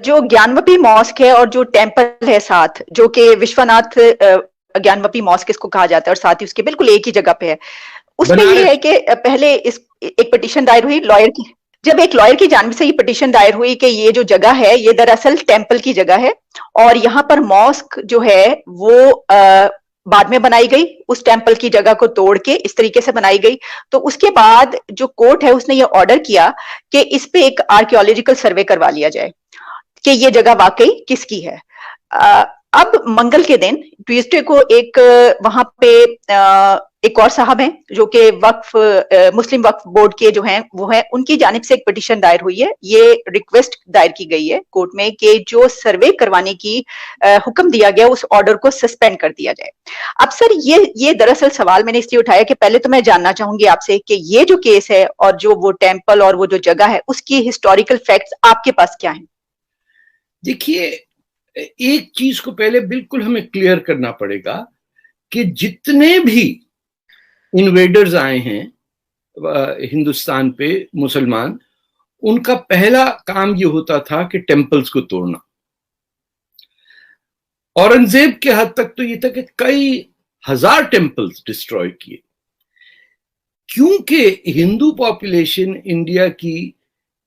جو ज्ञानवपी मॉस्क है और जो टेम्पल है साथ, जो कि विश्वनाथ ज्ञानवपी मॉस्क इसको कहा जाता है, और साथ ही उसके बिल्कुल एक ही जगह पे है, उसमें ये है कि पहले इस एक पिटीशन दायर हुई लॉयर की, जब एक लॉयर की जानिब से ये पिटीशन दायर हुई कि ये जो जगह है ये दरअसल टेम्पल की जगह है और यहाँ पर मॉस्क जो है वो बाद में बनाई गई, उस टेम्पल की जगह को तोड़ के इस तरीके से बनाई गई। तो उसके बाद जो कोर्ट है उसने ये ऑर्डर किया कि इस पे एक आर्कियोलॉजिकल सर्वे करवा लिया जाए कि ये जगह वाकई किसकी है। अब मंगल के दिन ट्यूसडे को एक वहां पे एक और साहब हैं जो कि मुस्लिम वक्फ बोर्ड के जो हैं वो हैं, उनकी जानिब से एक पिटीशन दायर हुई है। ये रिक्वेस्ट दायर की गई है कोर्ट में कि जो सर्वे करवाने की हुक्म दिया गया उस ऑर्डर को सस्पेंड कर दिया जाए। अब सर ये दरअसल सवाल मैंने इसलिए उठाया कि पहले तो मैं जानना चाहूंगी आपसे कि ये जो केस है और जो वो टेम्पल और वो जो जगह है उसकी हिस्टोरिकल फैक्ट्स आपके पास क्या हैं? देखिए, एक चीज को पहले बिल्कुल हमें क्लियर करना पड़ेगा कि जितने भी इन्वेडर्स आए हैं हिंदुस्तान पे मुसलमान, उनका पहला काम ये होता था कि टेम्पल्स को तोड़ना। औरंगजेब के हद तक तो ये था कि कई हजार टेम्पल्स डिस्ट्रॉय किए, क्योंकि हिंदू पॉपुलेशन इंडिया की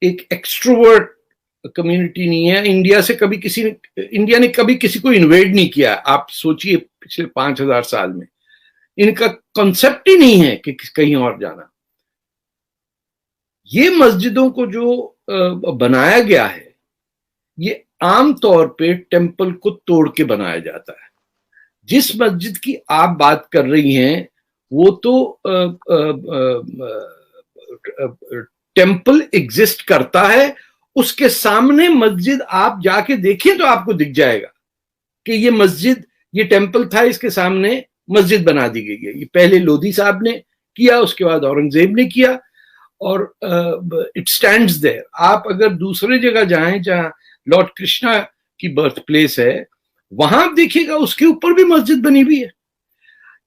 एक एक्सट्रोवर्ट कम्युनिटी नहीं है। इंडिया ने कभी किसी को इन्वेड नहीं किया। आप सोचिए पिछले 5000 साल में इनका कॉन्सेप्ट ही नहीं है कि कहीं और जाना। ये मस्जिदों को जो बनाया गया है ये आम तौर पे टेम्पल को तोड़ के बनाया जाता है। जिस मस्जिद की आप बात कर रही हैं वो तो टेम्पल एग्जिस्ट करता है, उसके सामने मस्जिद आप जाके देखिए तो आपको दिख जाएगा कि ये मस्जिद, ये टेम्पल था, इसके सामने मस्जिद बना दी गई है। ये पहले लोधी साहब ने किया, उसके बाद औरंगजेब ने किया और इट स्टैंड्स देयर। आप अगर दूसरे जगह जाएं जहां लॉर्ड कृष्णा की बर्थ प्लेस है, वहां आप देखिएगा उसके ऊपर भी मस्जिद बनी हुई है।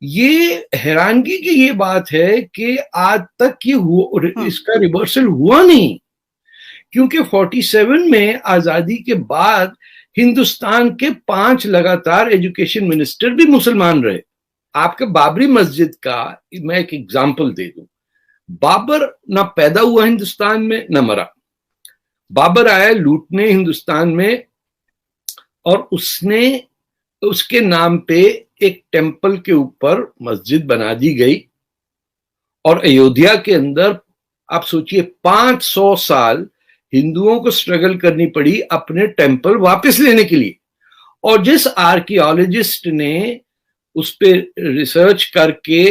ये हैरानगी की ये बात है कि आज तक ये इसका रिवर्सल हुआ नहीं, क्योंकि 47 में आजादी के बाद हिंदुस्तान के 5 लगातार एजुकेशन मिनिस्टर भी मुसलमान रहे। आपके बाबरी मस्जिद का मैं एक एग्जांपल दे दूं। बाबर ना पैदा हुआ हिंदुस्तान में ना मरा। बाबर आया लूटने हिंदुस्तान में और उसने उसके नाम पे एक टेम्पल के ऊपर मस्जिद बना दी गई और अयोध्या के अंदर आप सोचिए 500 साल हिंदुओं को स्ट्रगल करनी पड़ी अपने टेम्पल वापस लेने के लिए। और जिस आर्कियोलॉजिस्ट ने उस पे रिसर्च करके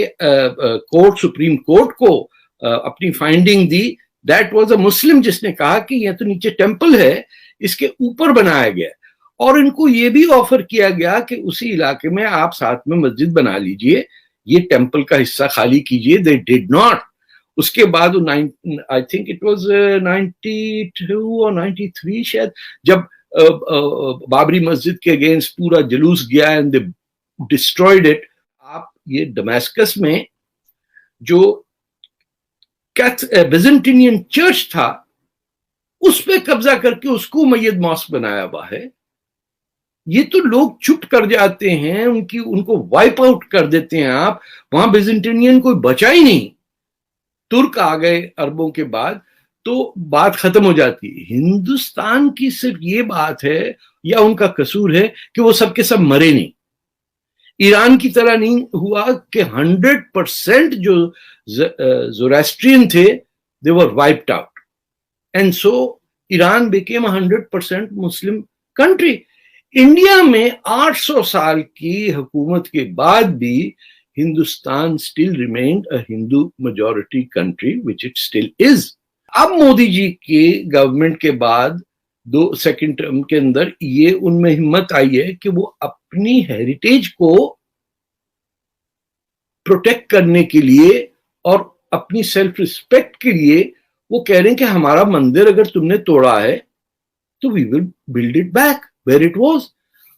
सुप्रीम कोर्ट को अपनी फाइंडिंग दी, दैट वाज अ मुस्लिम, जिसने कहा कि यह तो नीचे टेम्पल है, इसके ऊपर बनाया गया। और इनको ये भी ऑफर किया गया कि उसी इलाके में आप साथ में मस्जिद बना लीजिए, ये टेम्पल का हिस्सा खाली कीजिए। They did not. उसके बाद आई थिंक इट वाज 92 और 93 शायद, जब बाबरी मस्जिद के अगेंस्ट पूरा जुलूस गया एंड दे डिस्ट्रॉयड इट। आप ये दमास्कस में जो बिजेंटिनियन चर्च था उस पे कब्जा करके उसको मय्यद मॉस्क बनाया हुआ है। ये तो लोग चुप कर जाते हैं, उनको वाइप आउट कर देते हैं आप। वहां बिजेंटिनियन कोई बचा ही नहीं। तुर्क आ गए अरबों के बाद तो बात खत्म हो जाती है। हिंदुस्तान की सिर्फ ये बात है या उनका कसूर है कि वो सबके सब मरे नहीं। ईरान की तरह नहीं हुआ कि 100% जो ज़ोरास्ट्रियन थे they were wiped out and so Iran became 100% Muslim country. India में 800 साल की हुकूमत के बाद भी Hindustan still remained a Hindu majority country which it still is. अब मोदी जी के गवर्नमेंट के बाद सेकंड टर्म के अंदर ये उनमें हिम्मत आई है कि वो अपनी हेरिटेज को प्रोटेक्ट करने के लिए और अपनी सेल्फ रिस्पेक्ट के लिए वो कह रहे हैं कि हमारा मंदिर अगर तुमने तोड़ा है तो we will build it back where it was.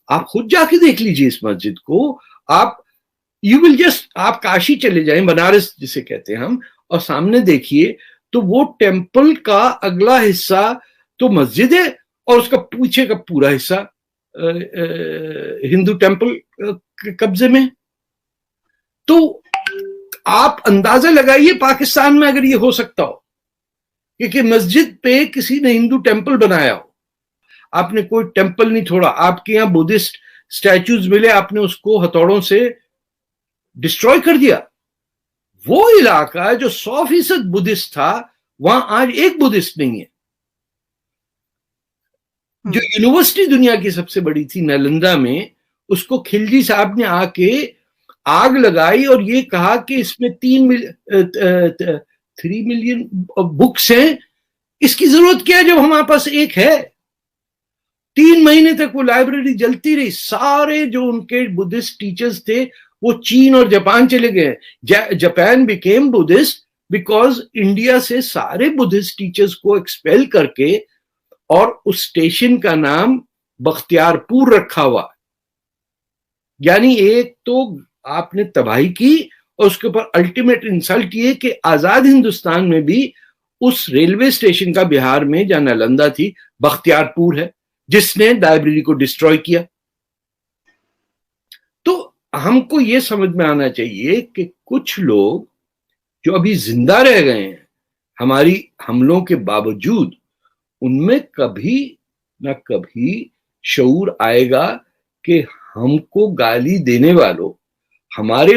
आप खुद जाके देख लीजिए इस मस्जिद को। आप काशी चले जाएं, बनारस जिसे कहते हैं हम, और सामने देखिए तो वो टेम्पल का अगला हिस्सा तो मस्जिद है اور اس کا پیچھے کا پورا حصہ ہندو ٹیمپل کے قبضے میں. تو آپ اندازہ لگائیے پاکستان میں اگر یہ ہو سکتا ہو کہ مسجد پہ کسی نے ہندو ٹیمپل بنایا ہو, آپ نے کوئی ٹیمپل نہیں چھوڑا, آپ کے یہاں بدھسٹ اسٹیچوز ملے, آپ نے اس کو ہتھوڑوں سے ڈسٹروائے کر دیا. وہ علاقہ جو 100% بدھسٹ تھا وہاں آج ایک بدھسٹ نہیں ہے. جو یونیورسٹی دنیا کی سب سے بڑی تھی نالندہ میں, اس کو خلجی صاحب نے آ کے آگ لگائی اور یہ کہا کہ اس میں 3 ملین بکس ہیں, اس کی ضرورت کیا ہے جب ہمارے پاس ایک ہے. 3 مہینے تک وہ لائبریری جلتی رہی. سارے جو ان کے بدھسٹ ٹیچرز تھے وہ چین اور جاپان چلے گئے. Japan became Buddhist because India سے سارے بدھسٹ ٹیچرز کو ایکسپیل کر کے اور اس اسٹیشن کا نام بختیار پور رکھا ہوا. یعنی ایک تو آپ نے تباہی کی, اور اس کے اوپر الٹیمیٹ انسلٹ یہ کہ آزاد ہندوستان میں بھی اس ریلوے اسٹیشن کا بہار میں جہاں نالندہ تھی بختیار پور ہے, جس نے لائبریری کو ڈسٹروائے کیا. تو ہم کو یہ سمجھ میں آنا چاہیے کہ کچھ لوگ جو ابھی زندہ رہ گئے ہیں ہماری حملوں کے باوجود, ان میں کبھی نہ کبھی شعور آئے گا کہ ہم کو گالی دینے والوں, ہمارے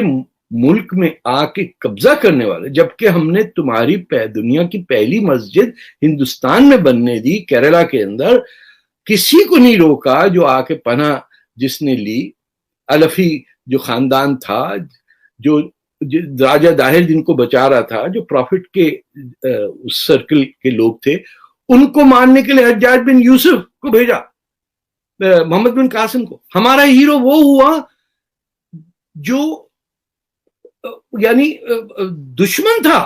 ملک میں آ کے قبضہ کرنے والے, جبکہ ہم نے تمہاری دنیا کی پہلی مسجد ہندوستان میں بننے دی کیرلا کے اندر, کسی کو نہیں روکا. جو آ کے پناہ جس نے لی, الفی جو خاندان تھا, جو راجہ داہر جن کو بچا رہا تھا, جو پروفٹ کے اس سرکل کے لوگ تھے, ان کو مارنے کے لیے حجاج بن یوسف کو بھیجا, محمد بن قاسم کو. ہمارا ہیرو وہ ہوا جو یعنی دشمن تھا